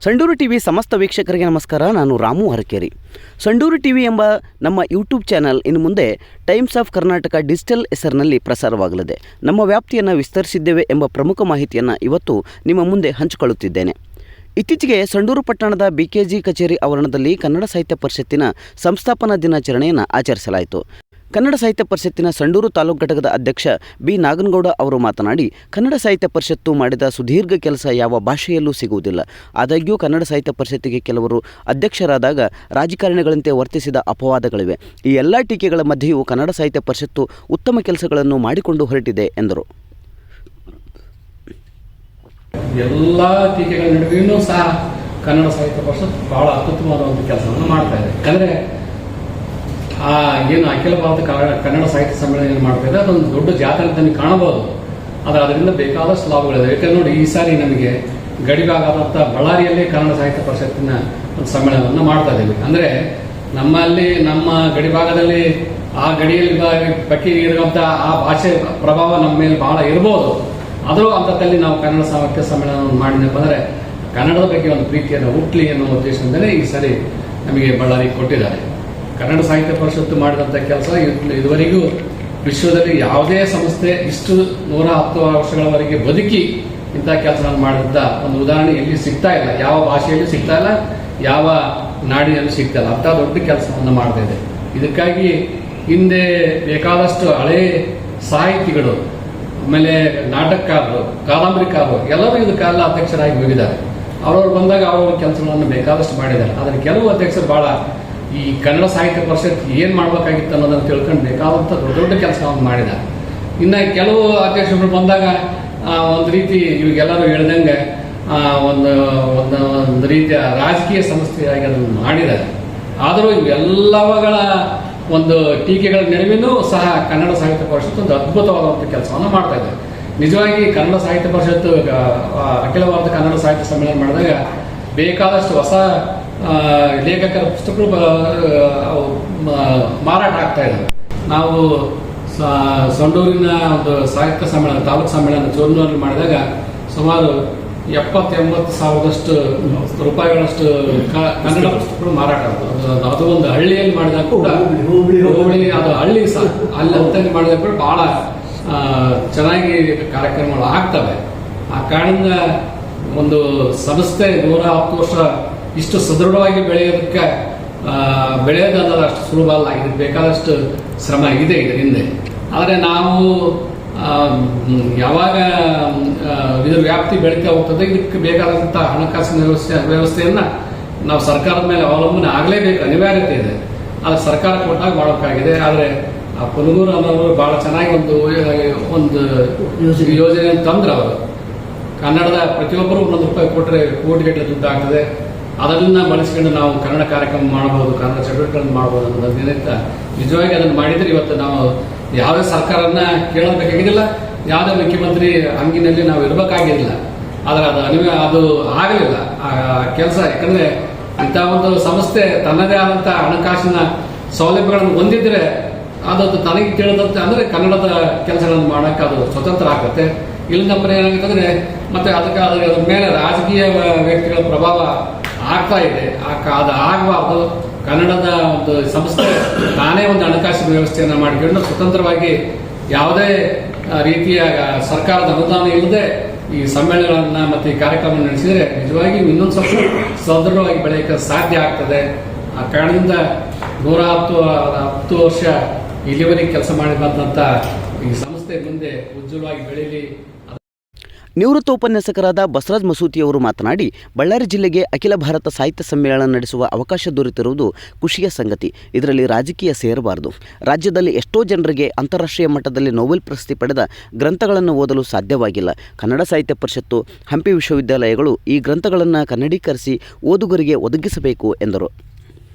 Sandur TV ಸಮಸ್ತ ವೀಕ್ಷಕರಿಗೆ ನಮಸ್ಕಾರ. ನಾನು ರಾಮು ಹರಕೇರಿ. ಸಂಡೂರು ಟಿವಿ ಎಂಬ ನಮ್ಮ ಯೂಟ್ಯೂಬ್ ಚಾನಲ್ ಇನ್ನು ಮುಂದೆ ಟೈಮ್ಸ್ ಆಫ್ ಕರ್ನಾಟಕ ಡಿಜಿಟಲ್ ಹೆಸರಿನಲ್ಲಿ ಪ್ರಸಾರವಾಗಲಿದೆ. ನಮ್ಮ ವ್ಯಾಪ್ತಿಯನ್ನು ವಿಸ್ತರಿಸಿದ್ದೇವೆ ಎಂಬ ಪ್ರಮುಖ ಮಾಹಿತಿಯನ್ನು ಇವತ್ತು ನಿಮ್ಮ ಮುಂದೆ ಹಂಚಿಕೊಳ್ಳುತ್ತಿದ್ದೇನೆ. ಇತ್ತೀಚೆಗೆ ಸಂಡೂರು ಪಟ್ಟಣದ ಬಿಕೆಜಿ ಕಚೇರಿ ಆವರಣದಲ್ಲಿ ಕನ್ನಡ ಸಾಹಿತ್ಯ ಪರಿಷತ್ತಿನ ಸಂಸ್ಥಾಪನಾ ದಿನಾಚರಣೆಯನ್ನು ಆಚರಿಸಲಾಯಿತು. ಕನ್ನಡ ಸಾಹಿತ್ಯ ಪರಿಷತ್ತಿನ ಸಂಡೂರು ತಾಲೂಕು ಘಟಕದ ಅಧ್ಯಕ್ಷ ಬಿ ನಾಗನಗೌಡ ಅವರು ಮಾತನಾಡಿ, ಕನ್ನಡ ಸಾಹಿತ್ಯ ಪರಿಷತ್ತು ಮಾಡಿದ ಸುದೀರ್ಘ ಕೆಲಸ ಯಾವ ಭಾಷೆಯಲ್ಲೂ ಸಿಗುವುದಿಲ್ಲ. ಆದಾಗ್ಯೂ ಕನ್ನಡ ಸಾಹಿತ್ಯ ಪರಿಷತ್ತಿಗೆ ಕೆಲವರು ಅಧ್ಯಕ್ಷರಾದಾಗ ರಾಜಕಾರಣಿಗಳಂತೆ ವರ್ತಿಸಿದ ಅಪವಾದಗಳಿವೆ. ಈ ಎಲ್ಲ ಟೀಕೆಗಳ ಮಧ್ಯೆಯೂ ಕನ್ನಡ ಸಾಹಿತ್ಯ ಪರಿಷತ್ತು ಉತ್ತಮ ಕೆಲಸಗಳನ್ನು ಮಾಡಿಕೊಂಡು ಹೊರಟಿದೆ ಎಂದರು. ಎಲ್ಲ ಟೀಕೆಗಳ ನಡುವೆಯೂ ಸಹ ಕನ್ನಡ ಸಾಹಿತ್ಯ ಪರಿಷತ್ ಬಹಳ ಅತ್ಯುತ್ತಮವಾದ ಒಂದು ಕೆಲಸವನ್ನು ಮಾಡ್ತಾ ಇದೆ. ಯಾಕಂದ್ರೆ ಏನು ಅಖಿಲ ಭಾರತ ಕನ್ನಡ ಸಾಹಿತ್ಯ ಸಮ್ಮೇಳನ ಏನು ಮಾಡ್ತಾ ಇದೆ ಅದೊಂದು ದೊಡ್ಡ ಜಾತ್ರೆ ಅಂತ ನೀವು ಕಾಣಬಹುದು. ಆದರೆ ಅದರಿಂದ ಬೇಕಾದಷ್ಟು ಲಾಭಗಳಿದೆ. ಯಾಕಂದ್ರೆ ನೋಡಿ, ಈ ಸಾರಿ ನಮಗೆ ಗಡಿಭಾಗದಂಥ ಬಳ್ಳಾರಿಯಲ್ಲೇ ಕನ್ನಡ ಸಾಹಿತ್ಯ ಪರಿಷತ್ತಿನ ಒಂದು ಸಮ್ಮೇಳನವನ್ನು ಮಾಡ್ತಾ ಇದ್ದೀವಿ. ಅಂದ್ರೆ ನಮ್ಮಲ್ಲಿ ನಮ್ಮ ಗಡಿಭಾಗದಲ್ಲಿ ಆ ಗಡಿಯಲ್ಲಿ ಪಕ್ಕಿ ಇರುವಂತ ಆ ಭಾಷೆ ಪ್ರಭಾವ ನಮ್ಮ ಮೇಲೆ ಬಹಳ ಇರಬಹುದು. ಆದರೂ ಅಂಥದ್ದಲ್ಲಿ ನಾವು ಕನ್ನಡ ಸಾಹಿತ್ಯ ಸಮ್ಮೇಳನವನ್ನು ಮಾಡಿದಪ್ಪ ಅಂದರೆ ಕನ್ನಡದ ಬಗ್ಗೆ ಒಂದು ಪ್ರೀತಿಯನ್ನು ಹುಟ್ಟಲಿ ಅನ್ನೋ ಉದ್ದೇಶದಿಂದಲೇ ಈ ಸಾರಿ ನಮಗೆ ಬಳ್ಳಾರಿ ಕೊಟ್ಟಿದ್ದಾರೆ. ಕನ್ನಡ ಸಾಹಿತ್ಯ ಪರಿಷತ್ತು ಮಾಡಿದಂಥ ಕೆಲಸ ಇದುವರೆಗೂ ವಿಶ್ವದಲ್ಲಿ ಯಾವುದೇ ಸಂಸ್ಥೆ ಇಷ್ಟು 110 ವರ್ಷಗಳವರೆಗೆ ಬದುಕಿ ಇಂಥ ಕೆಲಸವನ್ನು ಮಾಡಿದ ಒಂದು ಉದಾಹರಣೆ ಎಲ್ಲಿ ಸಿಗ್ತಾ ಇಲ್ಲ. ಯಾವ ಭಾಷೆಯಲ್ಲೂ ಸಿಗ್ತಾ ಇಲ್ಲ, ಯಾವ ನಾಡಿನಲ್ಲೂ ಸಿಗ್ತಾ ಇಲ್ಲ. ಅಂಥ ದೊಡ್ಡ ಕೆಲಸವನ್ನು ಮಾಡ್ತಾ ಇದೆ. ಇದಕ್ಕಾಗಿ ಹಿಂದೆ ಬೇಕಾದಷ್ಟು ಹಳೆ ಸಾಹಿತಿಗಳು, ಆಮೇಲೆ ನಾಟಕಕಾರರು, ಕಾದಂಬರಿಕಾರರು ಎಲ್ಲರೂ ಇದಕ್ಕೆಲ್ಲ ಅಧ್ಯಕ್ಷರಾಗಿ ಹೋಗಿದ್ದಾರೆ. ಅವರವ್ರು ಬಂದಾಗ ಅವರವ್ರ ಕೆಲಸಗಳನ್ನು ಬೇಕಾದಷ್ಟು ಮಾಡಿದ್ದಾರೆ. ಆದರೆ ಕೆಲವು ಅಧ್ಯಕ್ಷರು ಬಹಳ ಈ ಕನ್ನಡ ಸಾಹಿತ್ಯ ಪರಿಷತ್ ಏನು ಮಾಡ್ಬೇಕಾಗಿತ್ತು ಅನ್ನೋದನ್ನು ತಿಳ್ಕೊಂಡು ಬೇಕಾದಂಥ ದೊಡ್ಡ ದೊಡ್ಡ ಕೆಲಸವನ್ನು ಮಾಡಿದ್ದಾರೆ. ಇನ್ನು ಕೆಲವು ಅಧ್ಯಕ್ಷರು ಬಂದಾಗ ಒಂದು ರೀತಿ ಇವಾಗೆಲ್ಲರೂ ಹೇಳ್ದಂಗೆ ಒಂದು ರೀತಿಯ ರಾಜಕೀಯ ಸಂಸ್ಥೆಯಾಗಿ ಅದನ್ನು ಮಾಡಿದ್ದಾರೆ. ಆದರೂ ಇವೆಲ್ಲವುಗಳ ಒಂದು ಟೀಕೆಗಳ ನಡುವೆಯೂ ಸಹ ಕನ್ನಡ ಸಾಹಿತ್ಯ ಪರಿಷತ್ತು ಒಂದು ಅದ್ಭುತವಾದಂಥ ಕೆಲಸವನ್ನು ಮಾಡ್ತಾ ಇದೆ. ನಿಜವಾಗಿ ಕನ್ನಡ ಸಾಹಿತ್ಯ ಪರಿಷತ್ತು ಅಖಿಲ ಭಾರತ ಕನ್ನಡ ಸಾಹಿತ್ಯ ಸಮ್ಮೇಳನ ಮಾಡಿದಾಗ ಬೇಕಾದಷ್ಟು ಹೊಸ ಲೇಖಕರ ಪುಸ್ತಕಗಳು ಮಾರಾಟ ಆಗ್ತಾ ಇದ್ದಾವೆ. ನಾವು ಸಂಡೂರಿನ ಒಂದು ಸಾಹಿತ್ಯ ಸಮ್ಮೇಳನ, ತಾಲೂಕು ಸಮ್ಮೇಳನ ಚೋರ್ನೂರಲ್ಲಿ ಮಾಡಿದಾಗ ಸುಮಾರು 70-80 ಸಾವಿರದಷ್ಟು ರೂಪಾಯಿಗಳಷ್ಟು ಕನ್ನಡ ಪುಸ್ತಕಗಳು ಮಾರಾಟ ಆಗ್ತದೆ. ಅದು ಒಂದು ಹಳ್ಳಿಯಲ್ಲಿ ಮಾಡಿದಾಗ ಕೂಡ ಹೋಬಳಿ ಅದು ಹಳ್ಳಿ ಅಲ್ಲಿ ಅಂತ ಮಾಡಿದಾಗ ಕೂಡ ಬಹಳ ಚೆನ್ನಾಗಿ ಕಾರ್ಯಕ್ರಮಗಳು ಆಗ್ತವೆ. ಆ ಕಾರಣದಿಂದ ಒಂದು ಸಂಸ್ಥೆ 110 ವರ್ಷ ಇಷ್ಟು ಸದೃಢವಾಗಿ ಬೆಳೆಯೋದು ಅನ್ನೋದು ಅಷ್ಟು ಸುಲಭ ಅಲ್ಲ. ಇದಕ್ಕೆ ಬೇಕಾದಷ್ಟು ಶ್ರಮ ಇದೆ ಇದರ ಹಿಂದೆ. ಆದರೆ ನಾವು ಯಾವಾಗ ಇದರ ವ್ಯಾಪ್ತಿ ಬೆಳೀತಾ ಹೋಗ್ತದೆ, ಇದಕ್ಕೆ ಬೇಕಾದಂಥ ಹಣಕಾಸಿನ ವ್ಯವಸ್ಥೆಯನ್ನು ನಾವು ಸರ್ಕಾರದ ಮೇಲೆ ಅವಲಂಬನೆ ಆಗಲೇಬೇಕು, ಅನಿವಾರ್ಯತೆ ಇದೆ. ಆದರೆ ಸರ್ಕಾರ ಕೊಟ್ಟಾಗ ಮಾಡೋಕ್ಕಾಗಿದೆ. ಆದರೆ ಆ ಪುನಗೂರು ಅನ್ನೋರು ಬಹಳ ಚೆನ್ನಾಗಿ ಒಂದು ಯೋಜನೆಯನ್ನು ತಂದ್ರೆ ಅವರು ಕನ್ನಡದ ಪ್ರತಿಯೊಬ್ಬರು 1 ರೂಪಾಯಿ ಕೊಟ್ಟರೆ ಕೋಟಿಗಟ್ಟಲೆ ದುಡ್ಡು ಆಗ್ತದೆ. ಅದನ್ನ ಬಳಸ್ಕೊಂಡು ನಾವು ಕನ್ನಡ ಕಾರ್ಯಕ್ರಮ ಮಾಡಬಹುದು, ಕನ್ನಡ ಚಟುವಟಿಕೆಗಳನ್ನು ಮಾಡಬಹುದು ಅನ್ನೋದನ್ನ ನಿಜವಾಗಿ ಅದನ್ನು ಮಾಡಿದ್ರೆ ಇವತ್ತು ನಾವು ಯಾವುದೇ ಸರ್ಕಾರನ ಕೇಳಬೇಕಾಗಿದ್ದಿಲ್ಲ, ಯಾವುದೇ ಮುಖ್ಯಮಂತ್ರಿ ಹಂಗಿನಲ್ಲಿ ನಾವು ಇರಬೇಕಾಗಿರಲಿಲ್ಲ. ಆದರೆ ಅದು ಆಗಲಿಲ್ಲ ಆ ಕೆಲಸ. ಯಾಕಂದ್ರೆ ಇಂಥ ಒಂದು ಸಂಸ್ಥೆ ತನ್ನದೇ ಆದಂಥ ಹಣಕಾಸಿನ ಸೌಲಭ್ಯಗಳನ್ನು ಹೊಂದಿದ್ರೆ ಅದು ತನಗೆ ತಿಳಿದಂತೆ ಅಂದ್ರೆ ಕನ್ನಡದ ಕೆಲಸಗಳನ್ನು ಮಾಡೋಕೆ ಅದು ಸ್ವತಂತ್ರ ಆಗುತ್ತೆ. ಇಲ್ಲದಪ್ಪ ಏನಾಗುತ್ತೆ ಅಂದ್ರೆ ಮತ್ತೆ ಅದರ ಮೇಲೆ ರಾಜಕೀಯ ವ್ಯಕ್ತಿಗಳ ಪ್ರಭಾವ ಆಗ್ತಾ ಇದೆ. ಅದು ಆಗಬಾರ್ದು. ಕನ್ನಡದ ಒಂದು ಸಂಸ್ಥೆ ತಾನೇ ಒಂದು ಹಣಕಾಸಿನ ವ್ಯವಸ್ಥೆಯನ್ನು ಮಾಡಿಕೊಂಡು ಸ್ವತಂತ್ರವಾಗಿ ಯಾವುದೇ ರೀತಿಯ ಸರ್ಕಾರದ ಅನುದಾನ ಇಲ್ಲದೆ ಈ ಸಮ್ಮೇಳನಗಳನ್ನ ಮತ್ತೆ ಈ ಕಾರ್ಯಕ್ರಮ ನಡೆಸಿದರೆ ನಿಜವಾಗಿ ಇನ್ನೊಂದು ಸ್ವಲ್ಪ ಸದೃಢವಾಗಿ ಬೆಳೆಯಕ್ಕೆ ಸಾಧ್ಯ ಆಗ್ತದೆ. ಆ ಕಾರಣದಿಂದ 110 ವರ್ಷ ಇಲ್ಲಿವರೆಗೆ ಕೆಲಸ ಮಾಡಿ ಬಂದಂಥ ಈ ಸಂಸ್ಥೆ ಮುಂದೆ ಉಜ್ವಲವಾಗಿ ಬೆಳೀಲಿ. ನಿವೃತ್ತ ಉಪನ್ಯಾಸಕರಾದ ಬಸವರಾಜ್ ಮಸೂತಿಯವರು ಮಾತನಾಡಿ, ಬಳ್ಳಾರಿ ಜಿಲ್ಲೆಗೆ ಅಖಿಲ ಭಾರತ ಸಾಹಿತ್ಯ ಸಮ್ಮೇಳನ ನಡೆಸುವ ಅವಕಾಶ ದೊರೆತಿರುವುದು ಖುಷಿಯ ಸಂಗತಿ. ಇದರಲ್ಲಿ ರಾಜಕೀಯ ಸೇರಬಾರದು. ರಾಜ್ಯದಲ್ಲಿ ಎಷ್ಟೋ ಜನರಿಗೆ ಅಂತಾರಾಷ್ಟ್ರೀಯ ಮಟ್ಟದಲ್ಲಿ ನೊಬೆಲ್ ಪ್ರಶಸ್ತಿ ಪಡೆದ ಗ್ರಂಥಗಳನ್ನು ಓದಲು ಸಾಧ್ಯವಾಗಿಲ್ಲ. ಕನ್ನಡ ಸಾಹಿತ್ಯ ಪರಿಷತ್ತು, ಹಂಪಿ ವಿಶ್ವವಿದ್ಯಾಲಯಗಳು ಈ ಗ್ರಂಥಗಳನ್ನು ಕನ್ನಡೀಕರಿಸಿ ಓದುಗರಿಗೆ ಒದಗಿಸಬೇಕು ಎಂದರು.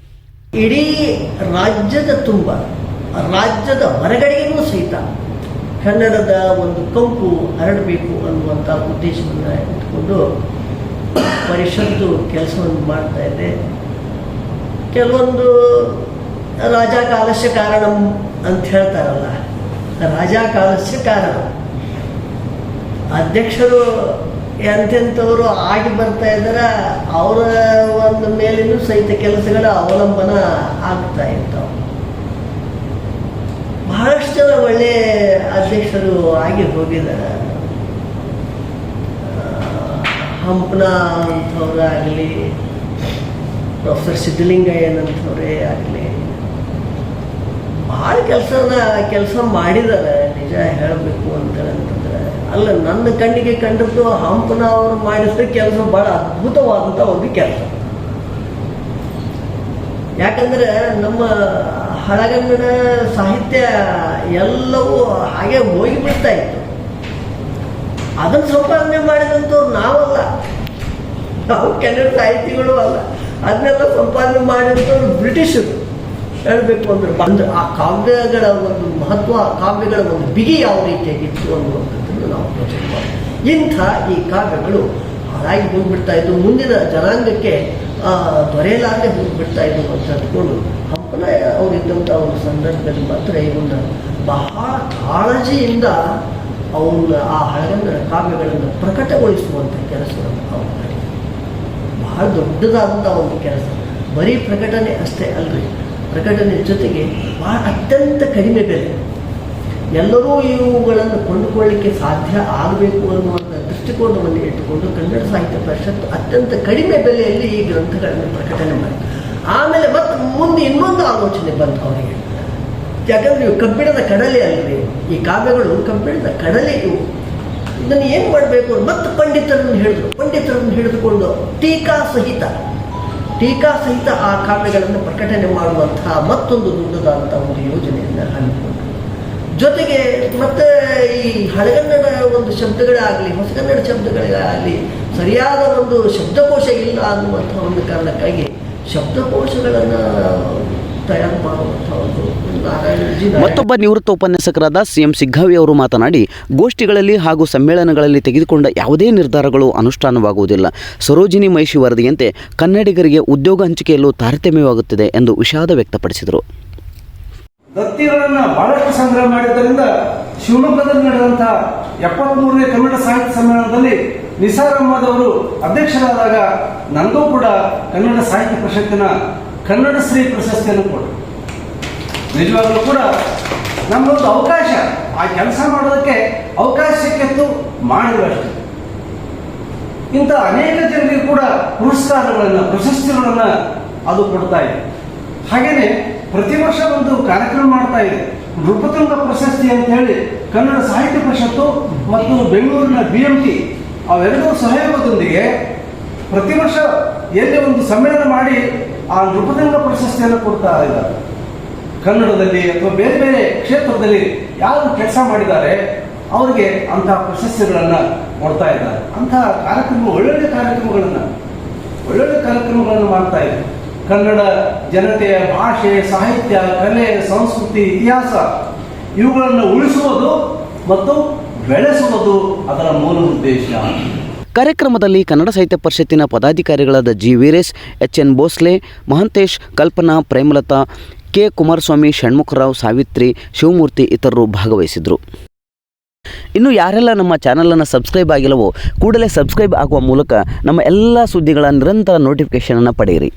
ಇಡೀ ರಾಜ್ಯದ ತುಂಬ, ರಾಜ್ಯದ ಹೊರಗಡೆಗೂ ಸಹಿತ ಕನ್ನಡದ ಒಂದು ಕಂಪು ಹರಡಬೇಕು ಅನ್ನುವಂಥ ಉದ್ದೇಶವನ್ನು ಇಟ್ಕೊಂಡು ಪರಿಷತ್ತು ಕೆಲಸವನ್ನು ಮಾಡ್ತಾ ಇದೆ. ಕೆಲವೊಂದು ರಾಜ ಕಾಲಸ್ಯ ಕಾರಣಂ ಅಂತ ಹೇಳ್ತಾರಲ್ಲ, ರಾಜ ಕಾಲಸ್ಯ ಕಾರಣ. ಅಧ್ಯಕ್ಷರು ಎಂತೆಂಥವರು ಆಗಿ ಬರ್ತಾ ಇದ್ದಾರೆ, ಅವರ ಒಂದು ಮೇಲಿನೂ ಸಹಿತ ಕೆಲಸಗಳ ಅವಲಂಬನ ಆಗ್ತಾ ಇರ್ತಾವೆ. ಬಹಳಷ್ಟು ಜನ ಒಳ್ಳೆ ಅಧ್ಯಕ್ಷರು ಆಗಿ ಹೋಗಿದ್ದಾರೆ. ಹಂಪನ ಅಂಥವ್ರಾಗಲಿ, ಪ್ರೊಫೆಸರ್ ಸಿದ್ಧಲಿಂಗಯ್ಯನಂಥವರೇ ಆಗಲಿ ಭಾಳ ಕೆಲಸ ಮಾಡಿದ್ದಾರೆ. ನಿಜ ಹೇಳಬೇಕು ಅಂತಂದ್ರೆ ಅಲ್ಲ, ನನ್ನ ಕಣ್ಣಿಗೆ ಕಂಡದ್ದು ಹಂಪನ ಅವರು ಮಾಡಿದ ಕೆಲಸ ಭಾಳ ಅದ್ಭುತವಾದಂಥ ಒಂದು ಕೆಲಸ. ಯಾಕಂದ್ರೆ ನಮ್ಮ ಹಳಗನ್ನಡ ಸಾಹಿತ್ಯ ಎಲ್ಲವೂ ಹಾಗೆ ಹೋಗಿಬಿಡ್ತಾ ಇತ್ತು. ಅದನ್ನು ಸಂಪಾದನೆ ಮಾಡಿದಂಥವ್ರು ನಾವಲ್ಲ, ನಾವು ಕನ್ನಡ ಸಾಹಿತಿಗಳು ಅಲ್ಲ. ಅದನ್ನೆಲ್ಲ ಸಂಪಾದನೆ ಮಾಡಿದಂಥವ್ರು ಬ್ರಿಟಿಷರು. ಹೇಳಬೇಕು ಅಂದ್ರೆ ಆ ಕಾವ್ಯಗಳ ಒಂದು ಮಹತ್ವ, ಕಾವ್ಯಗಳ ಒಂದು ಬಿಗಿ ಯಾವ ರೀತಿಯಾಗಿತ್ತು ಅನ್ನುವಂಥದ್ದನ್ನು ನಾವು ಯೋಚನೆ ಮಾಡಿ ಈ ಕಾವ್ಯಗಳು ಹಾಳಾಗಿ ಹೋಗ್ಬಿಡ್ತಾ ಇದ್ದು, ಮುಂದಿನ ಜನಾಂಗಕ್ಕೆ ದೊರೆಯಲಾಗದೆ ಹೋಗ್ಬಿಡ್ತಾ ಇದ್ದು ಅಂತ ಅಂದ್ಕೊಂಡು ಹಂಪನ ಅವರಿದ್ದಂಥ ಒಂದು ಸಂದರ್ಭದಲ್ಲಿ ಮಾತ್ರ ಇವನ್ನ ಬಹಳ ಕಾಳಜಿಯಿಂದ ಅವನ್ನ ಆ ಹಳಗನ್ನಡ ಕಾವ್ಯಗಳನ್ನು ಪ್ರಕಟಗೊಳಿಸುವಂಥ ಕೆಲಸವನ್ನು ಅವರು ಮಾಡಿ ಬಹಳ ದೊಡ್ಡದಾದಂಥ ಒಂದು ಕೆಲಸ. ಬರೀ ಪ್ರಕಟಣೆ ಅಷ್ಟೇ ಅಲ್ರಿ, ಪ್ರಕಟಣೆ ಜೊತೆಗೆ ಬಹಳ ಅತ್ಯಂತ ಕಡಿಮೆ ಬೆಲೆ, ಎಲ್ಲರೂ ಇವುಗಳನ್ನು ಕೊಂಡುಕೊಳ್ಳಲಿಕ್ಕೆ ಸಾಧ್ಯ ಆಗಬೇಕು ಅನ್ನುವಂಥ ದೃಷ್ಟಿಕೋನವನ್ನು ಇಟ್ಟುಕೊಂಡು ಕನ್ನಡ ಸಾಹಿತ್ಯ ಪರಿಷತ್ತು ಅತ್ಯಂತ ಕಡಿಮೆ ಬೆಲೆಯಲ್ಲಿ ಈ ಗ್ರಂಥಗಳನ್ನು ಪ್ರಕಟಣೆ ಮಾಡಿ ಆಮೇಲೆ ಮತ್ತೆ ಮುಂದೆ ಇನ್ನೊಂದು ಆಲೋಚನೆ ಬಂತು ಅವರಿಗೆ. ಯಾಕಂದ್ರೆ ಇವು ಕಬ್ಬಿಣದ ಕಡಲೆ ಅಲ್ರಿ, ಈ ಕಾವ್ಯಗಳು ಕಬ್ಬಿಣದ ಕಡಲೆ ಇವು. ಇದನ್ನು ಏನು ಮಾಡಬೇಕು ಮತ್ತೆ ಪಂಡಿತರನ್ನು ಹಿಡಿದುಕೊಂಡು ಟೀಕಾ ಸಹಿತ ಆ ಕಾವ್ಯಗಳನ್ನು ಪ್ರಕಟಣೆ ಮಾಡುವಂತಹ ಮತ್ತೊಂದು ದೊಡ್ಡದಾದಂಥ ಒಂದು ಯೋಜನೆಯನ್ನು ಹಮ್ಮಿಕೊಂಡು, ಜೊತೆಗೆ ಮತ್ತೆ ಈ ಹಳೆಗನ್ನಡ ಒಂದು ಶಬ್ದಗಳಾಗಲಿ ಹೊಸಗನ್ನಡ ಶಬ್ದಗಳಾಗಲಿ ಸರಿಯಾದ ಒಂದು ಶಬ್ದಕೋಶ ಇಲ್ಲ ಅನ್ನುವಂಥ ಒಂದು ಕಾರಣಕ್ಕಾಗಿ ಶಬ್ದಕೋಶಗಳನ್ನು ತಯಾರು ಮಾಡುವಂಥ ಒಂದು ಮತ್ತೊಬ್ಬ ನಿವೃತ್ತ ಉಪನ್ಯಾಸಕರಾದ CM ಸಿಗ್ಗಾವಿ ಅವರು ಮಾತನಾಡಿ, ಗೋಷ್ಠಿಗಳಲ್ಲಿ ಹಾಗೂ ಸಮ್ಮೇಳನಗಳಲ್ಲಿ ತೆಗೆದುಕೊಂಡ ಯಾವುದೇ ನಿರ್ಧಾರಗಳು ಅನುಷ್ಠಾನವಾಗುವುದಿಲ್ಲ. ಸರೋಜಿನಿ ಮಹಿಷಿ ವರದಿಯಂತೆ ಕನ್ನಡಿಗರಿಗೆ ಉದ್ಯೋಗ ಹಂಚಿಕೆಯಲ್ಲೂ ತಾರತಮ್ಯವಾಗುತ್ತಿದೆ ಎಂದು ವಿಷಾದ ವ್ಯಕ್ತಪಡಿಸಿದರು. ದತ್ತಿಗಳನ್ನ ಬಹಳಷ್ಟು ಸಂಗ್ರಹ ಮಾಡಿದ್ದರಿಂದ ಶಿವಮೊಗ್ಗದಲ್ಲಿ ನಡೆದಂತಹ 73ನೇ ಕನ್ನಡ ಸಾಹಿತ್ಯ ಸಮ್ಮೇಳನದಲ್ಲಿ ನಿಸಾರ್ ಅಹಮದ್ ಅವರು ಅಧ್ಯಕ್ಷರಾದಾಗ ನನಗೂ ಕೂಡ ಕನ್ನಡ ಸಾಹಿತ್ಯ ಪರಿಷತ್ತಿನ ಕನ್ನಡ ಶ್ರೀ ಪ್ರಶಸ್ತಿಯನ್ನು ಕೊಟ್ಟರು. ನಿಜವಾಗ್ಲೂ ಕೂಡ ನಮ್ಮೊಂದು ಅವಕಾಶ, ಆ ಕೆಲಸ ಮಾಡೋದಕ್ಕೆ ಅವಕಾಶ ಸಿಕ್ಕಿತ್ತು, ಮಾಡಿದಷ್ಟೇ. ಇಂಥ ಅನೇಕ ಜನರಿಗೆ ಕೂಡ ಪುರಸ್ಕಾರಗಳನ್ನು, ಪ್ರಶಸ್ತಿಗಳನ್ನು ಅದು ಕೊಡ್ತಾ ಇದೆ. ಹಾಗೇನೆ ಪ್ರತಿ ವರ್ಷ ಒಂದು ಕಾರ್ಯಕ್ರಮ ಮಾಡ್ತಾ ಇದೆ, ನೃಪತುಂಗ ಪ್ರಶಸ್ತಿ ಅಂತ ಹೇಳಿ ಕನ್ನಡ ಸಾಹಿತ್ಯ ಪರಿಷತ್ತು ಮತ್ತು ಬೆಂಗಳೂರಿನ BMT ಅವೆರಡೂ ಸಹಯೋಗದೊಂದಿಗೆ ಪ್ರತಿ ವರ್ಷ ಎಲ್ಲಿ ಒಂದು ಸಮ್ಮೇಳನ ಮಾಡಿ ಆ ನೃಪತುಂಗ ಪ್ರಶಸ್ತಿಯನ್ನು ಕೊಡ್ತಾ ಇದ್ದಾರೆ. ಕನ್ನಡದಲ್ಲಿ ಅಥವಾ ಬೇರೆ ಬೇರೆ ಕ್ಷೇತ್ರದಲ್ಲಿ ಯಾರು ಕೆಲಸ ಮಾಡಿದ್ದಾರೆ ಅವರಿಗೆ ಅಂತಹ ಪ್ರಶಸ್ತಿಗಳನ್ನು ಕೊಡ್ತಾ ಇದ್ದಾರೆ. ಅಂತಹ ಕಾರ್ಯಕ್ರಮ ಒಳ್ಳೊಳ್ಳೆ ಕಾರ್ಯಕ್ರಮಗಳನ್ನು ಮಾಡ್ತಾ ಇದೆ. ಕನ್ನಡ ಜನತೆಯ ಭಾಷೆ, ಸಾಹಿತ್ಯ, ಕಲೆ, ಸಂಸ್ಕೃತಿ, ಇತಿಹಾಸ ಇವುಗಳನ್ನು ಉಳಿಸುವುದು ಮತ್ತು ಬೆಳೆಸುವುದು ಅದರ ಮೂಲ ಉದ್ದೇಶ. ಕಾರ್ಯಕ್ರಮದಲ್ಲಿ ಕನ್ನಡ ಸಾಹಿತ್ಯ ಪರಿಷತ್ತಿನ ಪದಾಧಿಕಾರಿಗಳಾದ G. ವೀರೇಶ್, HN ಭೋಸ್ಲೆ, ಮಹಂತೇಶ್, ಕಲ್ಪನಾ, ಪ್ರೇಮಲತಾ, K. ಕುಮಾರಸ್ವಾಮಿ, ಷಣ್ಮುಖರಾವ್, ಸಾವಿತ್ರಿ, ಶಿವಮೂರ್ತಿ ಇತರರು ಭಾಗವಹಿಸಿದರು. ಇನ್ನು ಯಾರೆಲ್ಲ ನಮ್ಮ ಚಾನಲನ್ನು ಸಬ್ಸ್ಕ್ರೈಬ್ ಆಗಿಲ್ಲವೋ ಕೂಡಲೇ ಸಬ್ಸ್ಕ್ರೈಬ್ ಆಗುವ ಮೂಲಕ ನಮ್ಮ ಎಲ್ಲ ಸುದ್ದಿಗಳ ನಿರಂತರ ನೋಟಿಫಿಕೇಷನನ್ನು ಪಡೆಯಿರಿ.